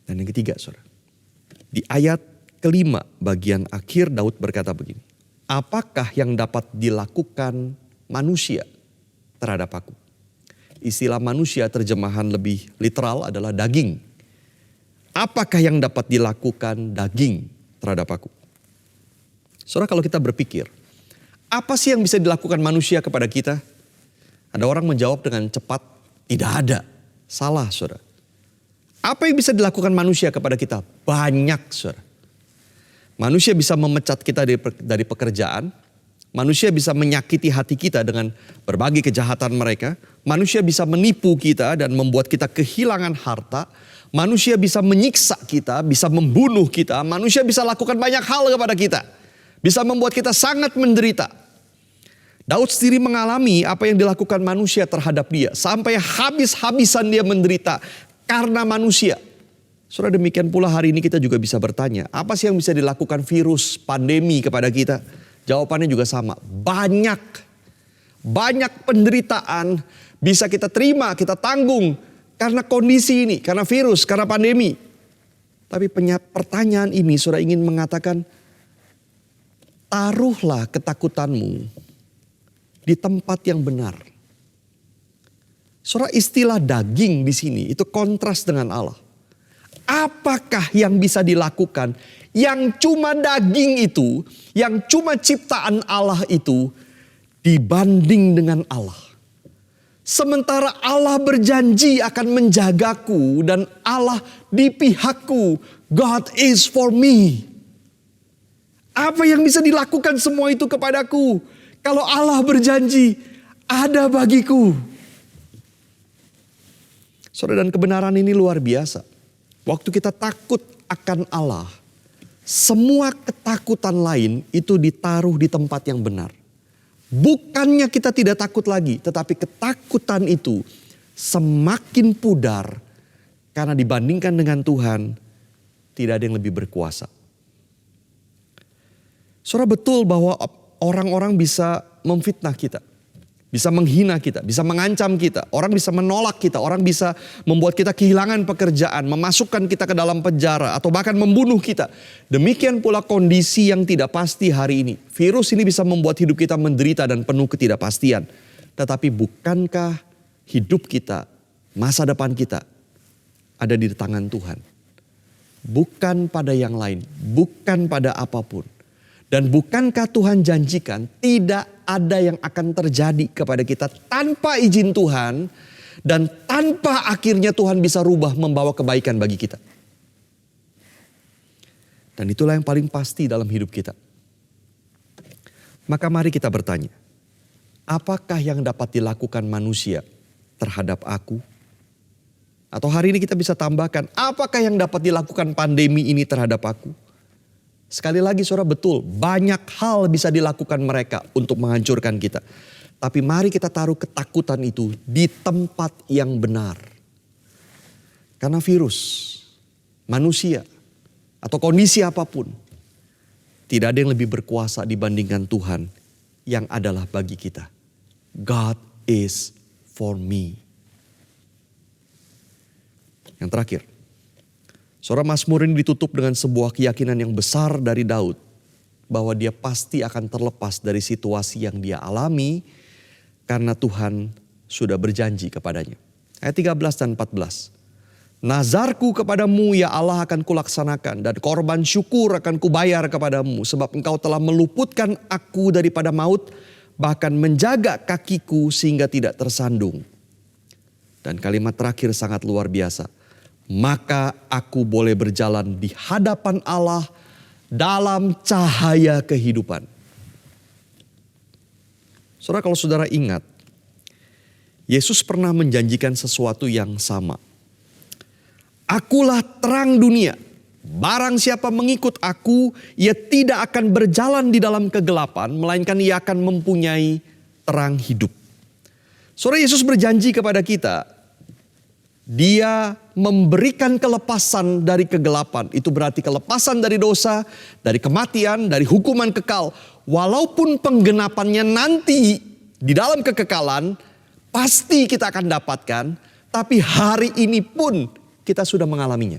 Dan yang ketiga, saudara. Di ayat kelima bagian akhir Daud berkata begini. Apakah yang dapat dilakukan manusia terhadap aku? Istilah manusia terjemahan lebih literal adalah daging. Apakah yang dapat dilakukan daging terhadap aku? Saudara, kalau kita berpikir, apa sih yang bisa dilakukan manusia kepada kita? Ada orang menjawab dengan cepat, tidak ada. Salah, saudara. Apa yang bisa dilakukan manusia kepada kita? Banyak, saudara. Manusia bisa memecat kita dari pekerjaan. Manusia bisa menyakiti hati kita dengan berbagai kejahatan mereka. Manusia bisa menipu kita dan membuat kita kehilangan harta. Manusia bisa menyiksa kita, bisa membunuh kita. Manusia bisa lakukan banyak hal kepada kita. Bisa membuat kita sangat menderita. Daud sendiri mengalami apa yang dilakukan manusia terhadap dia. Sampai habis-habisan dia menderita karena manusia. Saudara, demikian pula hari ini kita juga bisa bertanya. Apa sih yang bisa dilakukan virus, pandemi kepada kita? Jawabannya juga sama. Banyak penderitaan bisa kita terima, kita tanggung. Karena kondisi ini, karena virus, karena pandemi. Tapi pertanyaan ini saudara ingin mengatakan, taruhlah ketakutanmu di tempat yang benar. Saudara, istilah daging di sini itu kontras dengan Allah. Apakah yang bisa dilakukan yang cuma daging itu, yang cuma ciptaan Allah itu dibanding dengan Allah? Sementara Allah berjanji akan menjagaku dan Allah di pihakku. God is for me. Apa yang bisa dilakukan semua itu kepadaku? Kalau Allah berjanji, ada bagiku. Saudara, dan kebenaran ini luar biasa. Waktu kita takut akan Allah, semua ketakutan lain itu ditaruh di tempat yang benar. Bukannya kita tidak takut lagi, tetapi ketakutan itu semakin pudar. Karena dibandingkan dengan Tuhan, tidak ada yang lebih berkuasa. Saudara, betul bahwa orang-orang bisa memfitnah kita. Bisa menghina kita, bisa mengancam kita. Orang bisa menolak kita, orang bisa membuat kita kehilangan pekerjaan. Memasukkan kita ke dalam penjara atau bahkan membunuh kita. Demikian pula kondisi yang tidak pasti hari ini. Virus ini bisa membuat hidup kita menderita dan penuh ketidakpastian. Tetapi bukankah hidup kita, masa depan kita ada di tangan Tuhan? Bukan pada yang lain, bukan pada apapun. Dan bukankah Tuhan janjikan tidak ada yang akan terjadi kepada kita tanpa izin Tuhan. Dan tanpa akhirnya Tuhan bisa rubah membawa kebaikan bagi kita. Dan itulah yang paling pasti dalam hidup kita. Maka mari kita bertanya. Apakah yang dapat dilakukan manusia terhadap aku? Atau hari ini kita bisa tambahkan, apakah yang dapat dilakukan pandemi ini terhadap aku? Sekali lagi saudara, betul, banyak hal bisa dilakukan mereka untuk menghancurkan kita. Tapi mari kita taruh ketakutan itu di tempat yang benar. Karena virus, manusia, atau kondisi apapun, tidak ada yang lebih berkuasa dibandingkan Tuhan yang adalah bagi kita. God is for me. Yang terakhir. Saudara, Mazmur ini ditutup dengan sebuah keyakinan yang besar dari Daud. Bahwa dia pasti akan terlepas dari situasi yang dia alami. Karena Tuhan sudah berjanji kepadanya. Ayat 13 dan 14. Nazarku kepadamu ya Allah akan kulaksanakan. Dan korban syukur akan kubayar kepadamu. Sebab engkau telah meluputkan aku daripada maut. Bahkan menjaga kakiku sehingga tidak tersandung. Dan kalimat terakhir sangat luar biasa. Maka aku boleh berjalan di hadapan Allah dalam cahaya kehidupan. Saudara, kalau saudara ingat, Yesus pernah menjanjikan sesuatu yang sama. Akulah terang dunia. Barang siapa mengikut aku, ia tidak akan berjalan di dalam kegelapan, melainkan ia akan mempunyai terang hidup. Saudara, Yesus berjanji kepada kita, Dia memberikan kelepasan dari kegelapan. Itu berarti kelepasan dari dosa, dari kematian, dari hukuman kekal. Walaupun penggenapannya nanti di dalam kekekalan, pasti kita akan dapatkan. Tapi hari ini pun kita sudah mengalaminya.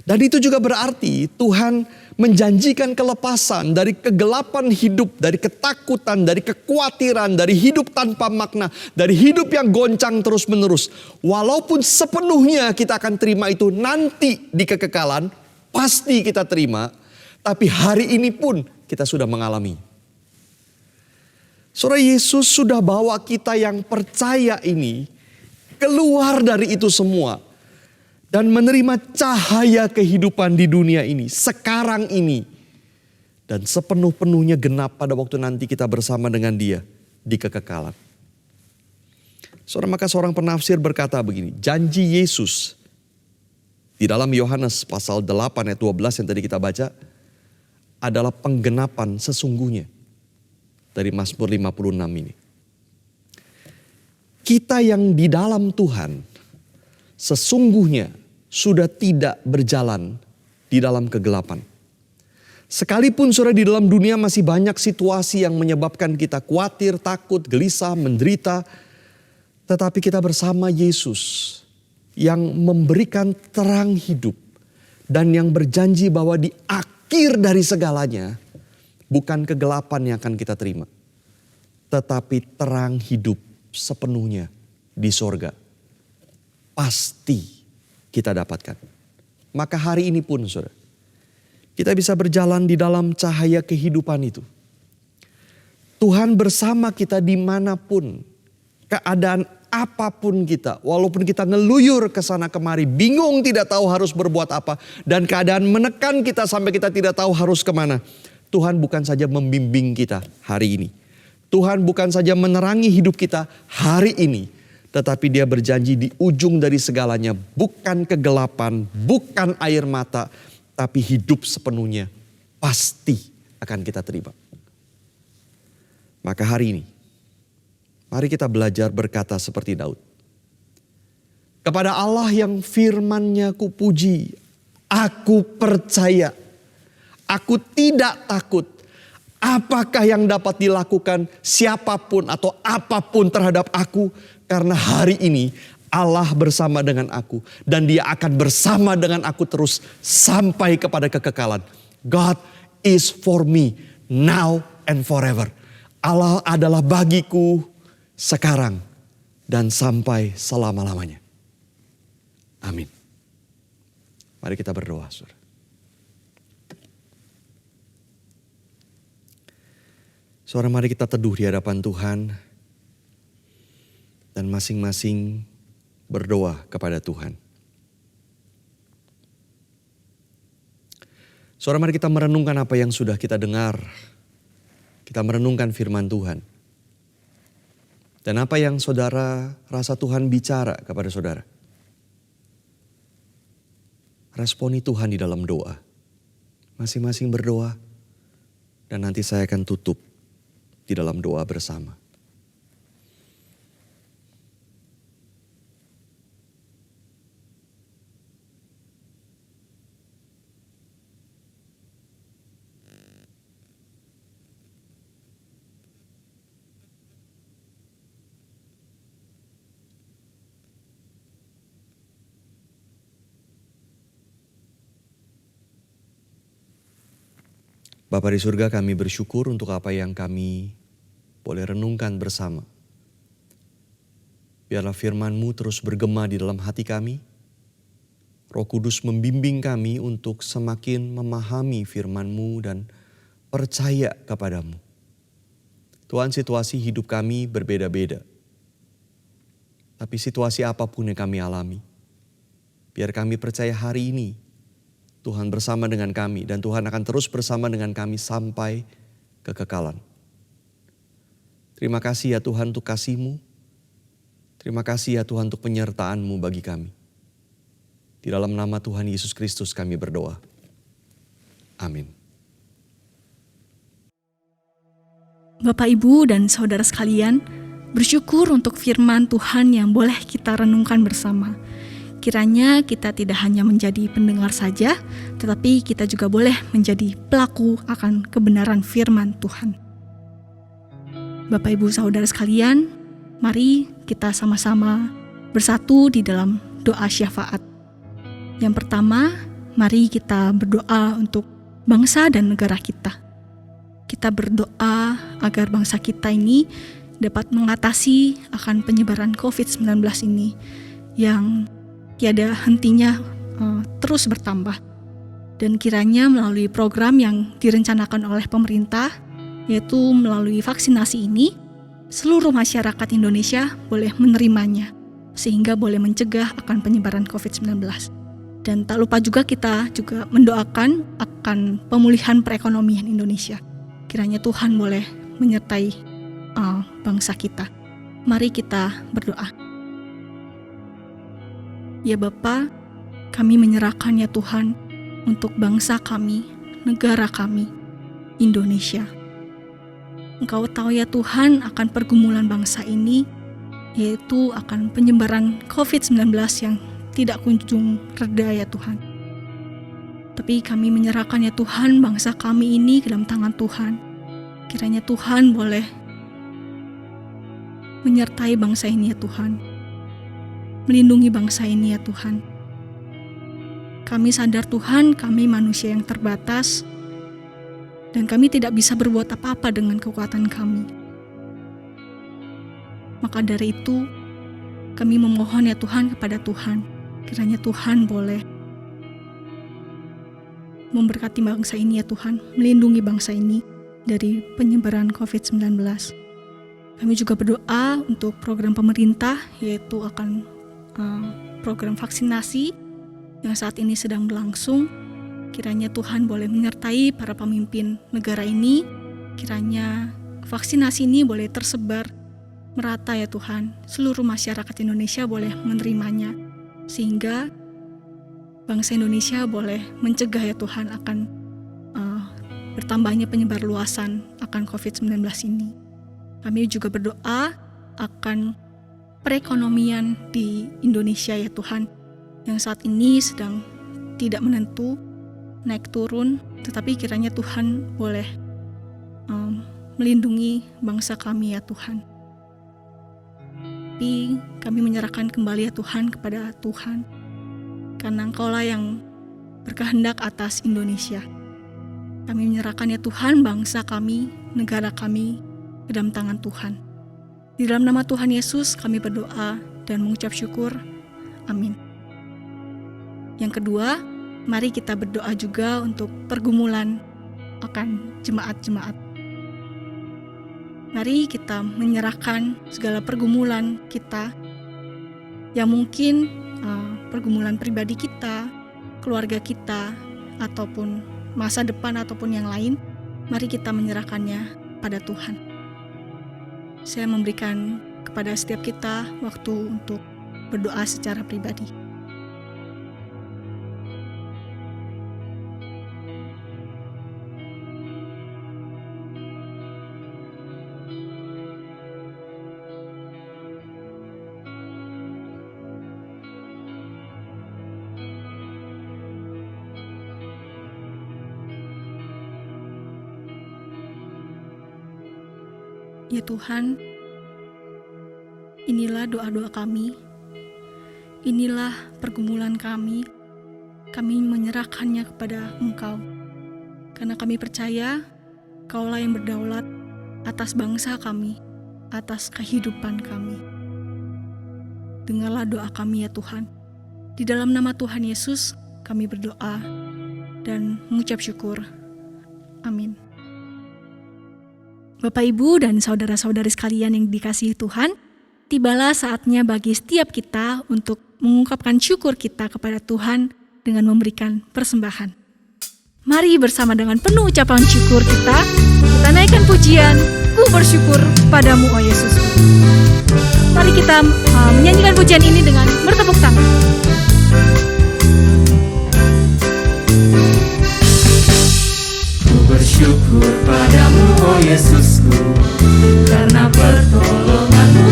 Dan itu juga berarti Tuhan menjanjikan kelepasan dari kegelapan hidup, dari ketakutan, dari kekhawatiran, dari hidup tanpa makna, dari hidup yang goncang terus menerus. Walaupun sepenuhnya kita akan terima itu nanti di kekekalan, pasti kita terima. Tapi hari ini pun kita sudah mengalami. Saudara, Yesus sudah bawa kita yang percaya ini keluar dari itu semua. Dan menerima cahaya kehidupan di dunia ini, sekarang ini. Dan sepenuh-penuhnya genap pada waktu nanti kita bersama dengan Dia di kekekalan. Saudara, maka seorang penafsir berkata begini, janji Yesus di dalam Yohanes pasal 8 ayat 12 yang tadi kita baca adalah penggenapan sesungguhnya dari Mazmur 56 ini. Kita yang di dalam Tuhan sesungguhnya sudah tidak berjalan di dalam kegelapan. Sekalipun saudara di dalam dunia masih banyak situasi yang menyebabkan kita khawatir, takut, gelisah, menderita. Tetapi kita bersama Yesus yang memberikan terang hidup. Dan yang berjanji bahwa di akhir dari segalanya bukan kegelapan yang akan kita terima. Tetapi terang hidup sepenuhnya di sorga. Pasti kita dapatkan. Maka hari ini pun saudara, kita bisa berjalan di dalam cahaya kehidupan itu. Tuhan bersama kita dimanapun, keadaan apapun kita. Walaupun kita ngeluyur ke sana kemari, bingung tidak tahu harus berbuat apa. Dan keadaan menekan kita sampai kita tidak tahu harus kemana. Tuhan bukan saja membimbing kita hari ini. Tuhan bukan saja menerangi hidup kita hari ini. Tetapi Dia berjanji di ujung dari segalanya bukan kegelapan, bukan air mata, tapi hidup sepenuhnya pasti akan kita terima. Maka hari ini, mari kita belajar berkata seperti Daud. Kepada Allah yang firman-Nya kupuji, aku percaya, aku tidak takut. Apakah yang dapat dilakukan siapapun atau apapun terhadap aku? Karena hari ini Allah bersama dengan aku. Dan Dia akan bersama dengan aku terus sampai kepada kekekalan. God is for me now and forever. Allah adalah bagiku sekarang dan sampai selama-lamanya. Amin. Mari kita berdoa, saudara. Saudara, mari kita teduh di hadapan Tuhan. Dan masing-masing berdoa kepada Tuhan. Saudara, mari kita merenungkan apa yang sudah kita dengar. Kita merenungkan firman Tuhan. Dan apa yang saudara rasa Tuhan bicara kepada saudara. Responi Tuhan di dalam doa. Masing-masing berdoa. Dan nanti saya akan tutup di dalam doa bersama. Bapa di surga, kami bersyukur untuk apa yang kami boleh renungkan bersama. Biarlah firman-Mu terus bergema di dalam hati kami. Roh Kudus membimbing kami untuk semakin memahami firman-Mu dan percaya kepadamu. Tuhan, situasi hidup kami berbeda-beda. Tapi situasi apapun yang kami alami, biar kami percaya hari ini Tuhan bersama dengan kami dan Tuhan akan terus bersama dengan kami sampai kekekalan. Terima kasih ya Tuhan untuk kasih-Mu. Terima kasih ya Tuhan untuk penyertaan-Mu bagi kami. Di dalam nama Tuhan Yesus Kristus kami berdoa. Amin. Bapak, Ibu, dan saudara sekalian, bersyukur untuk firman Tuhan yang boleh kita renungkan bersama. Kiranya kita tidak hanya menjadi pendengar saja, tetapi kita juga boleh menjadi pelaku akan kebenaran firman Tuhan. Bapak, Ibu, Saudara sekalian, mari kita sama-sama bersatu di dalam doa syafaat. Yang pertama, mari kita berdoa untuk bangsa dan negara kita. Kita berdoa agar bangsa kita ini dapat mengatasi akan penyebaran COVID-19 ini yang tiada hentinya terus bertambah. Dan kiranya melalui program yang direncanakan oleh pemerintah, yaitu melalui vaksinasi ini, seluruh masyarakat Indonesia boleh menerimanya, sehingga boleh mencegah akan penyebaran COVID-19. Dan tak lupa juga kita juga mendoakan akan pemulihan perekonomian Indonesia. Kiranya Tuhan boleh menyertai bangsa kita. Mari kita berdoa. Ya Bapa, kami menyerahkan ya Tuhan untuk bangsa kami, negara kami, Indonesia. Engkau tahu ya Tuhan akan pergumulan bangsa ini, yaitu akan penyebaran COVID-19 yang tidak kunjung reda ya Tuhan. Tapi kami menyerahkan ya Tuhan bangsa kami ini ke dalam tangan Tuhan. Kiranya Tuhan boleh menyertai bangsa ini ya Tuhan. Melindungi bangsa ini ya Tuhan. Kami sadar Tuhan, kami manusia yang terbatas, dan kami tidak bisa berbuat apa-apa dengan kekuatan kami. Maka dari itu, kami memohon ya Tuhan kepada Tuhan, kiranya Tuhan boleh memberkati bangsa ini ya Tuhan, melindungi bangsa ini dari penyebaran COVID-19. Kami juga berdoa untuk program pemerintah, yaitu akan program vaksinasi yang saat ini sedang berlangsung. Kiranya Tuhan boleh menyertai para pemimpin negara ini. Kiranya vaksinasi ini boleh tersebar merata ya Tuhan. Seluruh masyarakat Indonesia boleh menerimanya, sehingga bangsa Indonesia boleh mencegah ya Tuhan akan bertambahnya penyebar luasan akan COVID-19 ini. Kami juga berdoa akan perekonomian di Indonesia ya Tuhan, yang saat ini sedang tidak menentu, naik turun, tetapi kiranya Tuhan boleh melindungi bangsa kami ya Tuhan. Tapi kami menyerahkan kembali ya Tuhan kepada Tuhan, karena Engkaulah yang berkehendak atas Indonesia. Kami menyerahkan ya Tuhan bangsa kami, negara kami ke dalam tangan Tuhan. Di dalam nama Tuhan Yesus kami berdoa dan mengucap syukur. Amin. Yang kedua, mari kita berdoa juga untuk pergumulan akan jemaat-jemaat. Mari kita menyerahkan segala pergumulan kita yang mungkin pergumulan pribadi kita, keluarga kita, ataupun masa depan ataupun yang lain. Mari kita menyerahkannya pada Tuhan. Saya memberikan kepada setiap kita waktu untuk berdoa secara pribadi. Ya Tuhan, inilah doa-doa kami, inilah pergumulan kami menyerahkannya kepada Engkau. Karena kami percaya, Engkaulah yang berdaulat atas bangsa kami, atas kehidupan kami. Dengarlah doa kami ya Tuhan. Di dalam nama Tuhan Yesus, kami berdoa dan mengucap syukur. Amin. Bapak, Ibu, dan saudara-saudari sekalian yang dikasihi Tuhan, tibalah saatnya bagi setiap kita untuk mengungkapkan syukur kita kepada Tuhan dengan memberikan persembahan. Mari bersama dengan penuh ucapan syukur kita naikkan pujian, Ku bersyukur padamu, oh Yesus. Mari kita menyanyikan pujian ini dengan bertepuk tangan. Bersyukur padamu, oh Yesusku, karena pertolonganmu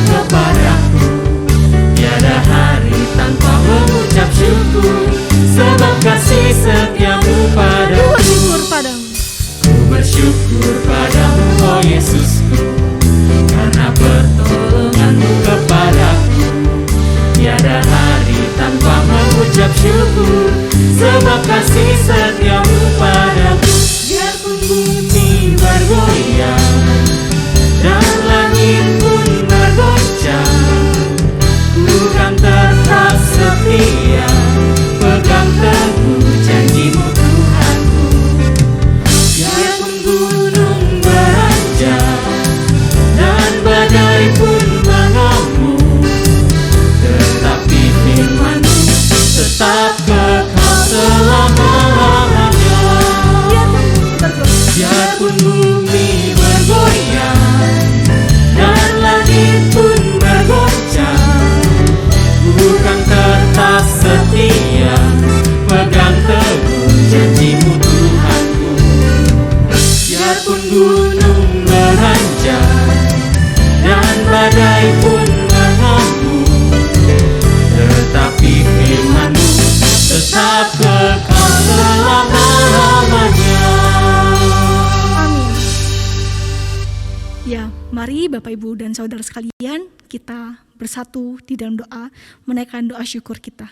Bapak Ibu dan Saudara sekalian, kita bersatu di dalam doa, menaikkan doa syukur kita.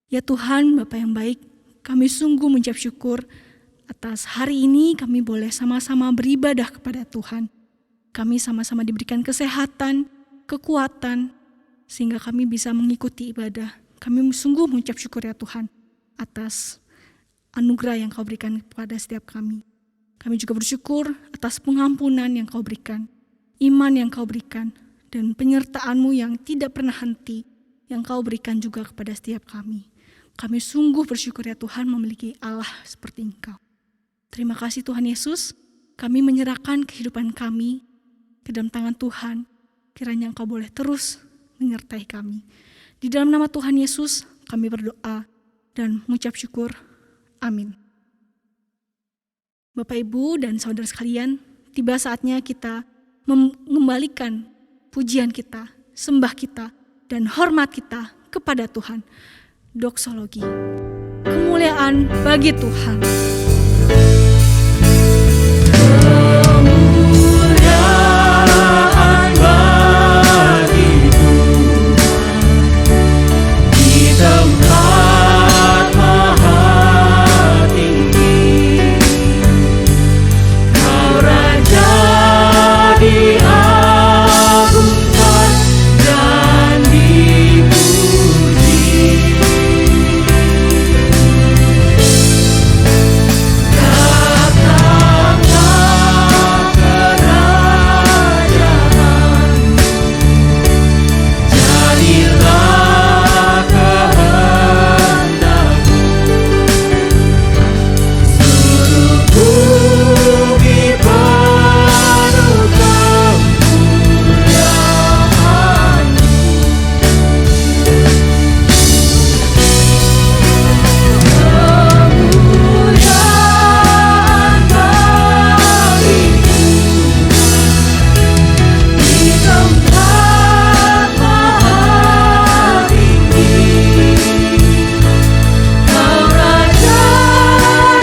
Ya Tuhan, Bapa yang baik, kami sungguh mengucap syukur atas hari ini kami boleh sama-sama beribadah kepada Tuhan. Kami sama-sama diberikan kesehatan, kekuatan, sehingga kami bisa mengikuti ibadah. Kami sungguh mengucap syukur ya Tuhan atas anugerah yang Kau berikan kepada setiap kami. Kami juga bersyukur atas pengampunan yang Kau berikan, iman yang Kau berikan, dan penyertaan-Mu yang tidak pernah henti yang Kau berikan juga kepada setiap kami. Kami sungguh bersyukur ya Tuhan memiliki Allah seperti Engkau. Terima kasih Tuhan Yesus, kami menyerahkan kehidupan kami ke dalam tangan Tuhan. Kiranya Engkau boleh terus menyertai kami. Di dalam nama Tuhan Yesus kami berdoa dan mengucap syukur. Amin. Bapak, Ibu, dan saudara sekalian, tiba saatnya kita mengembalikan pujian kita, sembah kita, dan hormat kita kepada Tuhan. Doksologi. Kemuliaan bagi Tuhan. Kemuliaan bagi Tuhan di tempat maha tinggi. Kau Raja diagungkan dan dipuji. Datanglah kerajaan, jadilah kehendak-Mu. Seluruh bumi penuh kemuliaan-Mu. Kemuliaan bagi Tuhan di tempat maha tinggi. Kau Raja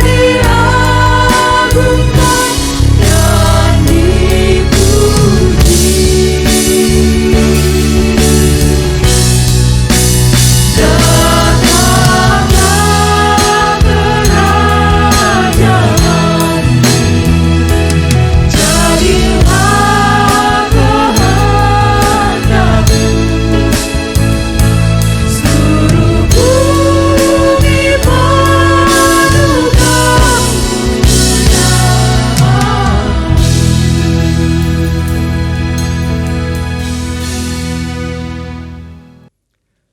diagungkan dan dipuji. Datanglah kerajaan-Mu, jadilah kehendak-Mu. Seluruh bumi penuh kemuliaan.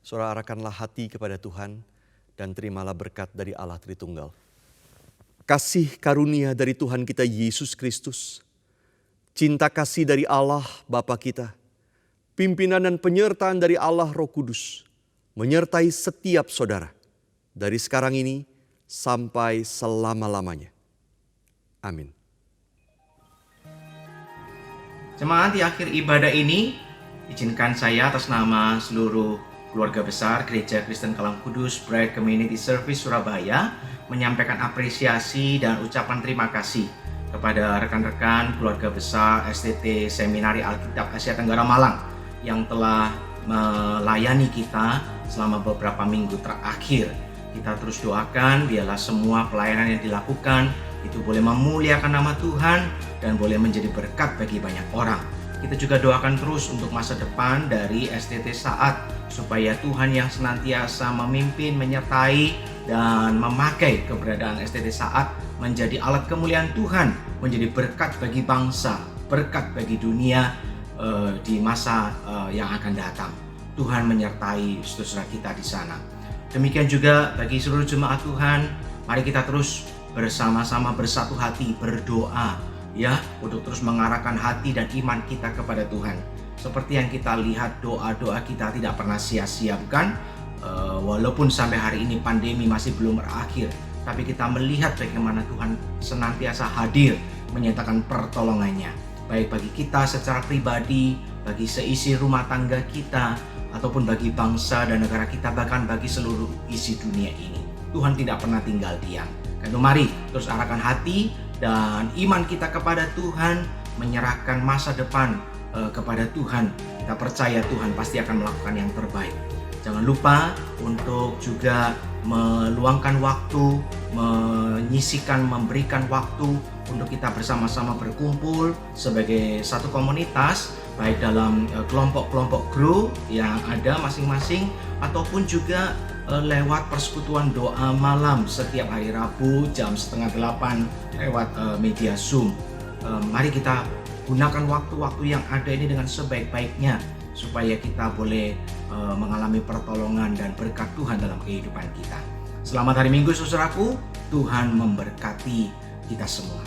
Saudara, arahkanlah hati kepada Tuhan dan terimalah berkat dari Allah Tritunggal. Kasih karunia dari Tuhan kita Yesus Kristus, cinta kasih dari Allah Bapa kita, pimpinan dan penyertaan dari Allah Roh Kudus, menyertai setiap saudara, dari sekarang ini sampai selama-lamanya. Amin. Jemaat, di akhir ibadah ini, izinkan saya atas nama seluruh keluarga besar Gereja Kristen Kalam Kudus Bright Community Service Surabaya menyampaikan apresiasi dan ucapan terima kasih kepada rekan-rekan keluarga besar STT Seminari Alkitab Asia Tenggara Malang yang telah melayani kita selama beberapa minggu terakhir. Kita terus doakan biarlah semua pelayanan yang dilakukan itu boleh memuliakan nama Tuhan dan boleh menjadi berkat bagi banyak orang. Kita juga doakan terus untuk masa depan dari STT Saat, supaya Tuhan yang senantiasa memimpin, menyertai, dan memakai keberadaan STT Saat menjadi alat kemuliaan Tuhan, menjadi berkat bagi bangsa, berkat bagi dunia di masa yang akan datang. Tuhan menyertai saudara kita di sana. Demikian juga bagi seluruh jemaat Tuhan, mari kita terus bersama-sama bersatu hati berdoa, ya, untuk terus mengarahkan hati dan iman kita kepada Tuhan. Seperti yang kita lihat, doa-doa kita tidak pernah sia-sia, bukan? Walaupun sampai hari ini pandemi masih belum berakhir, tapi kita melihat bagaimana Tuhan senantiasa hadir menyatakan pertolongannya, baik bagi kita secara pribadi, bagi seisi rumah tangga kita, ataupun bagi bangsa dan negara kita, bahkan bagi seluruh isi dunia ini. Tuhan tidak pernah tinggal diam. Karena mari terus arahkan hati dan iman kita kepada Tuhan, menyerahkan masa depan kepada Tuhan. Kita percaya Tuhan pasti akan melakukan yang terbaik. Jangan lupa untuk juga meluangkan waktu, menyisikan, memberikan waktu untuk kita bersama-sama berkumpul sebagai satu komunitas, baik dalam kelompok-kelompok grow yang ada masing-masing, ataupun juga lewat persekutuan doa malam setiap hari Rabu jam 7:30 lewat media Zoom. Mari kita gunakan waktu-waktu yang ada ini dengan sebaik-baiknya supaya kita boleh mengalami pertolongan dan berkat Tuhan dalam kehidupan kita. Selamat hari Minggu saudaraku, Tuhan memberkati kita semua.